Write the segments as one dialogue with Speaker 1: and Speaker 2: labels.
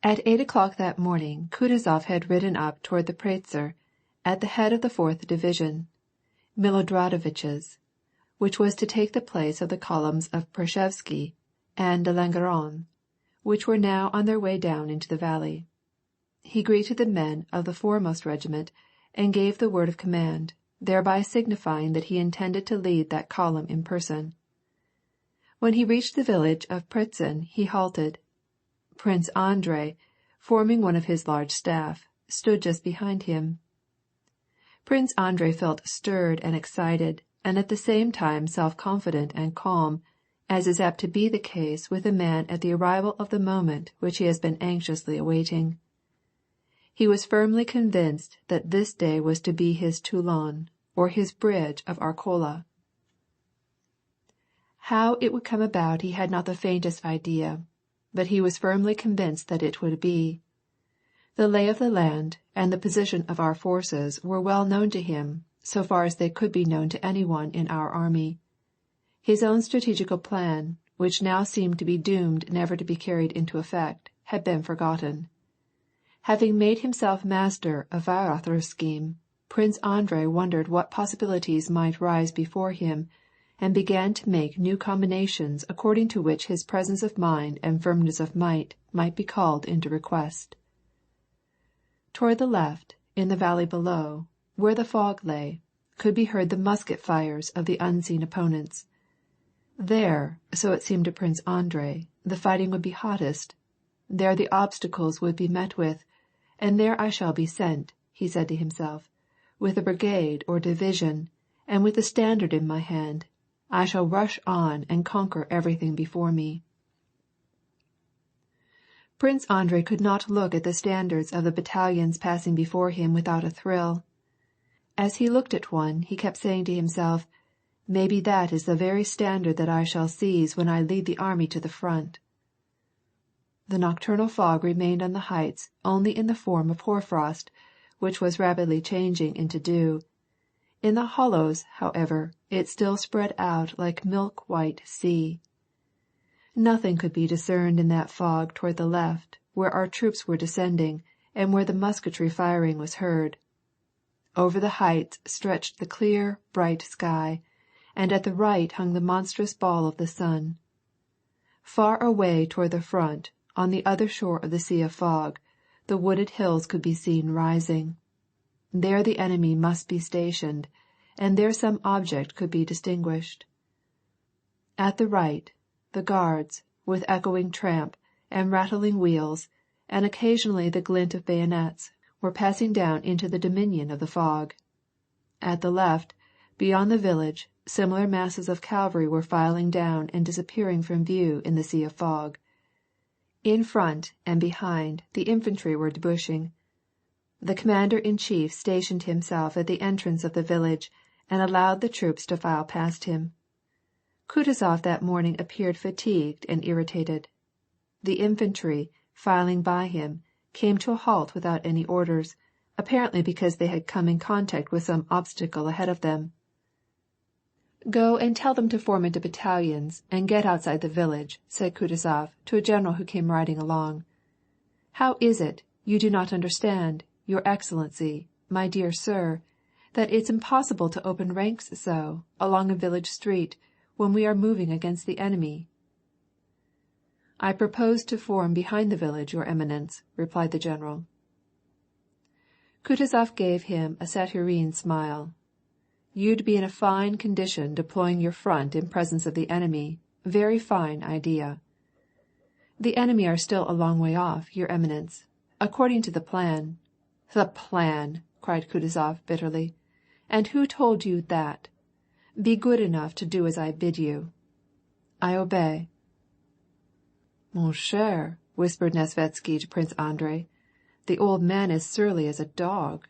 Speaker 1: At 8 o'clock that morning Kutuzov had ridden up toward the Pratzer, at the head of the 4th Division, Milodradovich's, which was to take the place of the columns of Przeshevsky and de Langeron, which were now on their way down into the valley. He greeted the men of the foremost regiment and gave the word of command, thereby signifying that he intended to lead that column in person. When he reached the village of Pratzen he halted. Prince Andrei, forming one of his large staff, stood just behind him. Prince Andrei felt stirred and excited, and at the same time self-confident and calm, as is apt to be the case with a man at the arrival of the moment which he has been anxiously awaiting. He was firmly convinced that this day was to be his Toulon, or his bridge of Arcola. How it would come about he had not the faintest idea, but he was firmly convinced that it would be. The lay of the land and the position of our forces were well known to him, so far as they could be known to anyone in our army. His own strategical plan, which now seemed to be doomed never to be carried into effect, had been forgotten. Having made himself master of Weirother's scheme, Prince Andrei wondered what possibilities might rise before him, and began to make new combinations according to which his presence of mind and firmness of might be called into request. Toward the left, in the valley below, where the fog lay, could be heard the musket fires of the unseen opponents. There, so it seemed to Prince Andrei, the fighting would be hottest. There the obstacles would be met with, and there I shall be sent, he said to himself, with a brigade or division, and with the standard in my hand. I shall rush on and conquer everything before me. Prince Andrei could not look at the standards of the battalions passing before him without a thrill. As he looked at one, he kept saying to himself, "Maybe that is the very standard that I shall seize when I lead the army to the front." The nocturnal fog remained on the heights only in the form of hoarfrost, which was rapidly changing into dew. In the hollows, however, it still spread out like milk-white sea. Nothing could be discerned in that fog toward the left, where our troops were descending, and where the musketry firing was heard. Over the heights stretched the clear, bright sky, and at the right hung the monstrous ball of the sun. Far away toward the front, on the other shore of the sea of fog, the wooded hills could be seen rising. There the enemy must be stationed, and there some object could be distinguished. At the right, the guards, with echoing tramp and rattling wheels, and occasionally the glint of bayonets, were passing down into the dominion of the fog. At the left, beyond the village, similar masses of cavalry were filing down and disappearing from view in the sea of fog. In front and behind, the infantry were debouching. The commander-in-chief stationed himself at the entrance of the village and allowed the troops to file past him. Kutuzov that morning appeared fatigued and irritated. The infantry, filing by him, came to a halt without any orders, apparently because they had come in contact with some obstacle ahead of them. "Go and tell them to form into battalions and get outside the village," said Kutuzov to a general who came riding along. "How is it you do not understand, Your Excellency, my dear sir, that it's impossible to open ranks so, along a village street, when we are moving against the enemy?" "I propose to form behind the village, Your Eminence," replied the general. Kutuzov gave him a saturnine smile. "You'd be in a fine condition deploying your front in presence of the enemy. Very fine idea." "The enemy are still a long way off, Your Eminence. According to the plan—" "The plan!" cried Kutuzov bitterly. "And who told you that? Be good enough to do as I bid you." "I obey." "Mon cher," whispered Nesvitsky to Prince Andrei, "the old man is surly as a dog."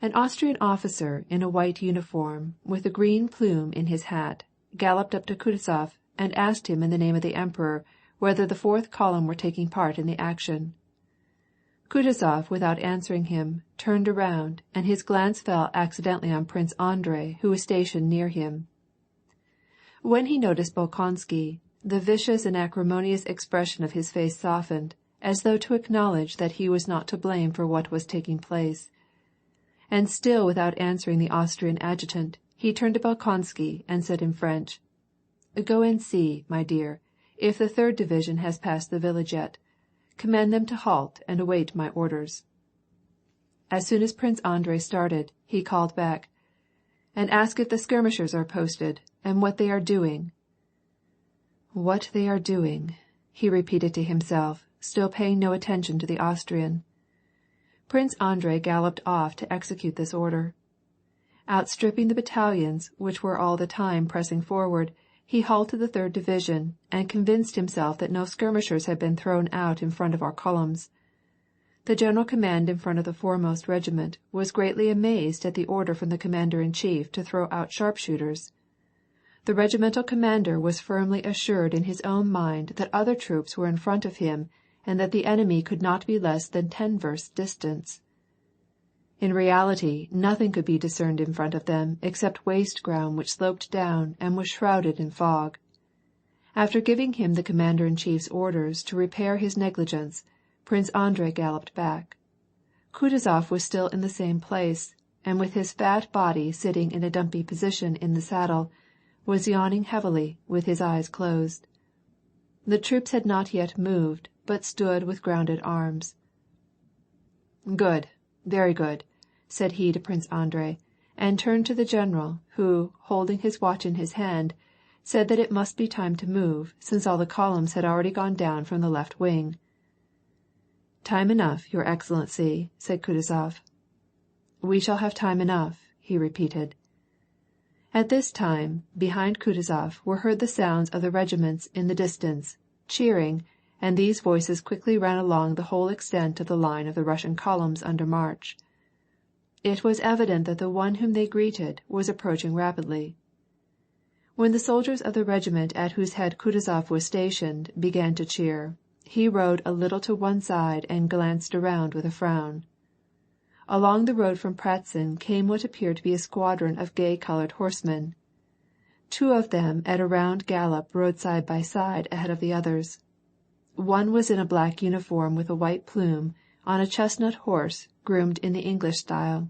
Speaker 1: An Austrian officer in a white uniform, with a green plume in his hat, galloped up to Kutuzov and asked him in the name of the Emperor whether the 4th column were taking part in the action. Kutuzov, without answering him, turned around, and his glance fell accidentally on Prince Andrei, who was stationed near him. When he noticed Bolkonsky, the vicious and acrimonious expression of his face softened, as though to acknowledge that he was not to blame for what was taking place. And still without answering the Austrian adjutant, he turned to Bolkonsky and said in French, "Go and see, my dear, if the 3rd Division has passed the village yet. Command them to halt and await my orders." As soon as Prince Andrei started, he called back, "And ask if the skirmishers are posted, and what they are doing." "What they are doing," he repeated to himself, still paying no attention to the Austrian. Prince Andrei galloped off to execute this order. Outstripping the battalions, which were all the time pressing forward, he halted the 3rd Division, and convinced himself that no skirmishers had been thrown out in front of our columns. The general command in front of the foremost regiment was greatly amazed at the order from the commander-in-chief to throw out sharpshooters. The regimental commander was firmly assured in his own mind that other troops were in front of him, and that the enemy could not be less than 10 versts distant. In reality, nothing could be discerned in front of them except waste ground which sloped down and was shrouded in fog. After giving him the commander-in-chief's orders to repair his negligence, Prince Andrei galloped back. Kutuzov was still in the same place, and with his fat body sitting in a dumpy position in the saddle, was yawning heavily, with his eyes closed. The troops had not yet moved, but stood with grounded arms. "Good, very good," said he to Prince Andrei, and turned to the general, who, holding his watch in his hand, said that it must be time to move, since all the columns had already gone down from the left wing. "Time enough, your Excellency," said Kutuzov. "We shall have time enough," he repeated. At this time, behind Kutuzov were heard the sounds of the regiments in the distance, cheering, and these voices quickly ran along the whole extent of the line of the Russian columns under march. It was evident that the one whom they greeted was approaching rapidly. When the soldiers of the regiment at whose head Kutuzov was stationed began to cheer, he rode a little to one side and glanced around with a frown. Along the road from Pratzen came what appeared to be a squadron of gay-colored horsemen. 2 of them at a round gallop rode side by side ahead of the others. One was in a black uniform with a white plume, on a chestnut horse groomed in the English style.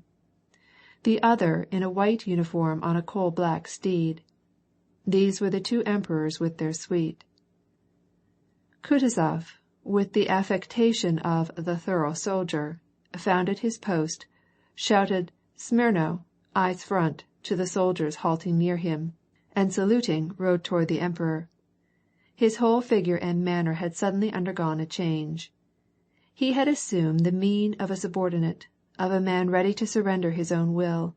Speaker 1: The other in a white uniform on a coal-black steed. These were the 2 emperors with their suite. Kutuzov, with the affectation of the thorough soldier, found at his post, shouted "Smirno, eyes front" to the soldiers halting near him, and saluting rode toward the emperor. His whole figure and manner had suddenly undergone a change. He had assumed the mien of a subordinate, of a man ready to surrender his own will.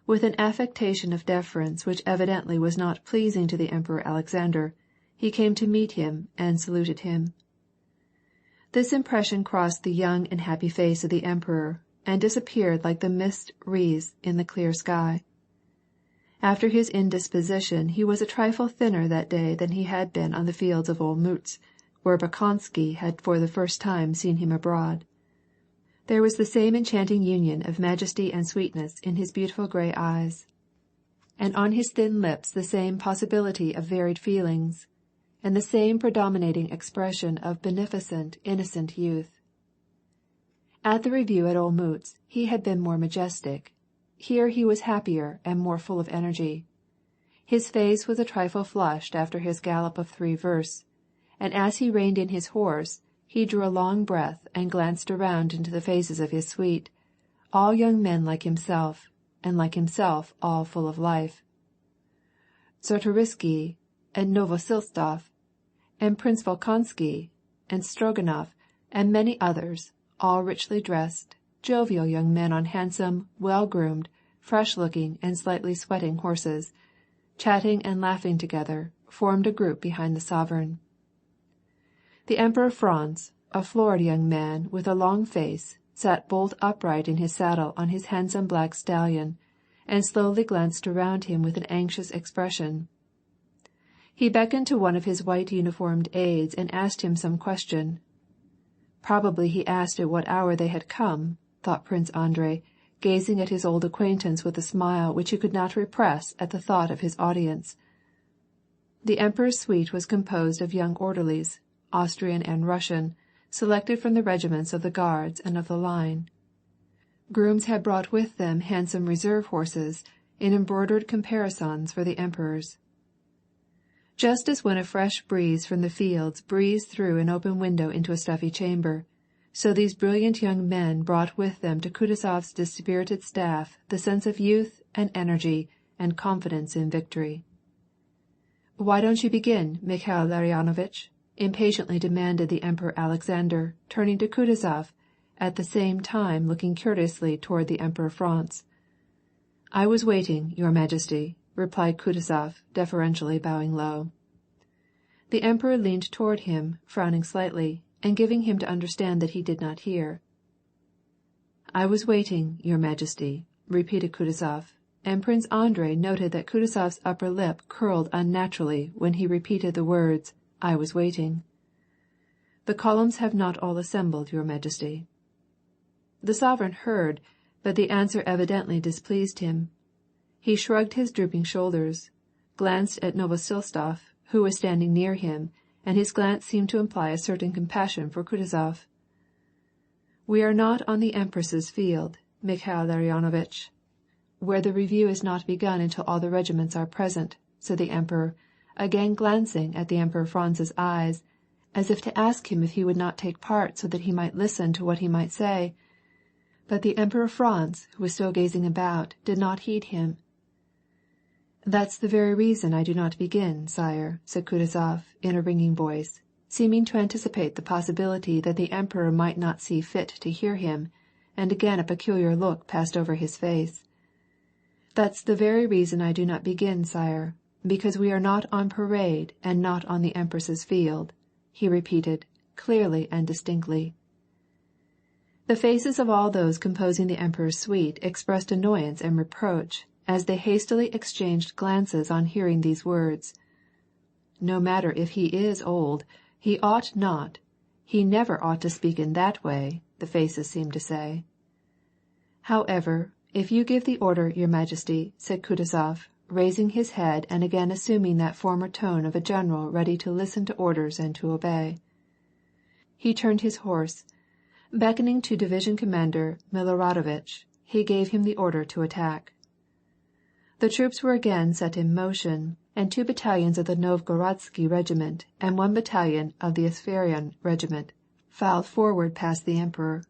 Speaker 1: With an affectation of deference which evidently was not pleasing to the Emperor Alexander, he came to meet him and saluted him. This impression crossed the young and happy face of the emperor, and disappeared like the mist wreaths in the clear sky. After his indisposition he was a trifle thinner that day than he had been on the fields of Olmütz, where Bolkonsky had for the first time seen him abroad. There was the same enchanting union of majesty and sweetness in his beautiful gray eyes, and on his thin lips the same possibility of varied feelings, and the same predominating expression of beneficent, innocent youth. At the review at Olmütz he had been more majestic. Here he was happier and more full of energy. His face was a trifle flushed after his gallop of 3 versts, and as he reined in his horse, he drew a long breath and glanced around into the faces of his suite, all young men like himself, and like himself all full of life. Czartoryski and Novosiltsof, and Prince Bolkonsky, and Stroganov, and many others, all richly dressed, jovial young men on handsome, well-groomed, fresh-looking and slightly sweating horses, chatting and laughing together, formed a group behind the sovereign. The Emperor Franz, a florid young man with a long face, sat bolt upright in his saddle on his handsome black stallion, and slowly glanced around him with an anxious expression. He beckoned to one of his white uniformed aides and asked him some question. Probably he asked at what hour they had come, thought Prince Andrei, gazing at his old acquaintance with a smile which he could not repress at the thought of his audience. The emperor's suite was composed of young orderlies, Austrian and Russian, selected from the regiments of the Guards and of the line. Grooms had brought with them handsome reserve horses in embroidered caparisons for the emperors. Just as when a fresh breeze from the fields breathes through an open window into a stuffy chamber, so these brilliant young men brought with them to Kutuzov's dispirited staff the sense of youth and energy and confidence in victory. "Why don't you begin, Mikhail Larionovitch?" impatiently demanded the Emperor Alexander, turning to Kutuzov, at the same time looking curiously toward the Emperor Franz. "I was waiting, Your Majesty," replied Kutuzov, deferentially bowing low. The Emperor leaned toward him, frowning slightly, and giving him to understand that he did not hear. "I was waiting, Your Majesty," repeated Kutuzov, and Prince Andrei noted that Kutuzov's upper lip curled unnaturally when he repeated the words, "I was waiting." "The columns have not all assembled, Your Majesty." The sovereign heard, but the answer evidently displeased him. He shrugged his drooping shoulders, glanced at Novosiltsof, who was standing near him, and his glance seemed to imply a certain compassion for Kutuzov. "We are not on the Empress's field, Mikhail Larionovitch, where the review is not begun until all the regiments are present," said the Emperor, again glancing at the Emperor Franz's eyes, as if to ask him if he would not take part so that he might listen to what he might say. But the Emperor Franz, who was still gazing about, did not heed him. "That's the very reason I do not begin, sire," said Kutuzov, in a ringing voice, seeming to anticipate the possibility that the Emperor might not see fit to hear him, and again a peculiar look passed over his face. "That's the very reason I do not begin, sire, because we are not on parade and not on the Empress's field," he repeated, clearly and distinctly. The faces of all those composing the Emperor's suite expressed annoyance and reproach, as they hastily exchanged glances on hearing these words. "No matter if he is old, he ought not, he never ought to speak in that way," the faces seemed to say. "However, if you give the order, Your Majesty," said Kutuzov, raising his head and again assuming that former tone of a general ready to listen to orders and to obey. He turned his horse. Beckoning to Division Commander Miloradovitch, he gave him the order to attack. The troops were again set in motion, and 2 battalions of the Novgorodsky regiment and 1 battalion of the Isfarian regiment filed forward past the Emperor.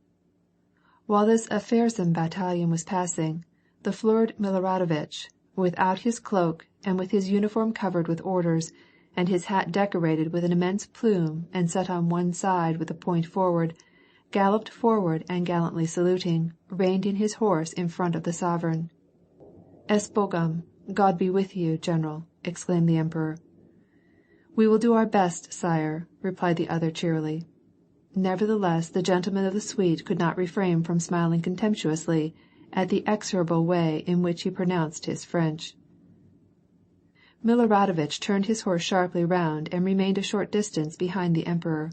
Speaker 1: While this Afrezim battalion was passing, the floored Miloradovitch, without his cloak and with his uniform covered with orders, and his hat decorated with an immense plume and set on one side with a point forward, galloped forward and gallantly saluting, reined in his horse in front of the sovereign. "Es Bogom, God be with you, General," exclaimed the Emperor. "We will do our best, sire," replied the other cheerily. Nevertheless, the gentleman of the suite could not refrain from smiling contemptuously at the execrable way in which he pronounced his French. Miloradovitch turned his horse sharply round and remained a short distance behind the Emperor.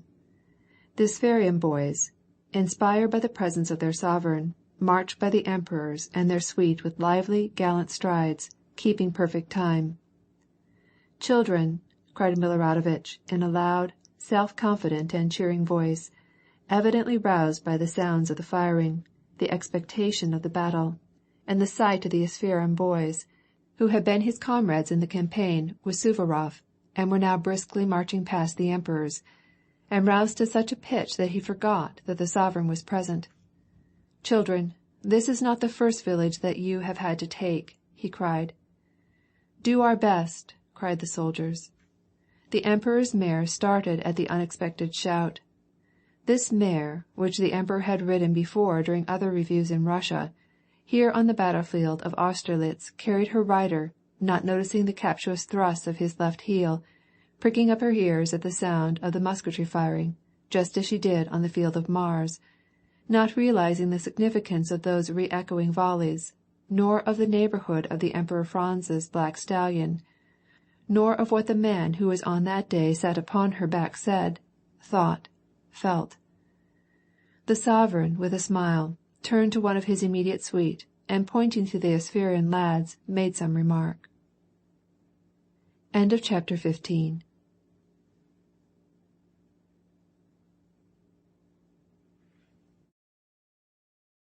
Speaker 1: The Isfarian boys, inspired by the presence of their sovereign, marched by the emperors and their suite with lively, gallant strides, keeping perfect time. "Children," cried Miloradovitch in a loud, self-confident and cheering voice, evidently roused by the sounds of the firing, the expectation of the battle, and the sight of the Isfarian boys, who had been his comrades in the campaign with Suvorov, and were now briskly marching past the emperors, and roused to such a pitch that he forgot that the sovereign was present. "Children, this is not the first village that you have had to take," he cried. "Do our best," cried the soldiers. The emperor's mare started at the unexpected shout. This mare, which the emperor had ridden before during other reviews in Russia, here on the battlefield of Austerlitz carried her rider, not noticing the captious thrusts of his left heel, pricking up her ears at the sound of the musketry firing, just as she did on the field of Mars, not realizing the significance of those re-echoing volleys, nor of the neighborhood of the Emperor Franz's black stallion, nor of what the man who was on that day sat upon her back said, thought, felt. The sovereign, with a smile, turned to one of his immediate suite, and pointing to the Isfarian lads, made some remark. End of chapter 15.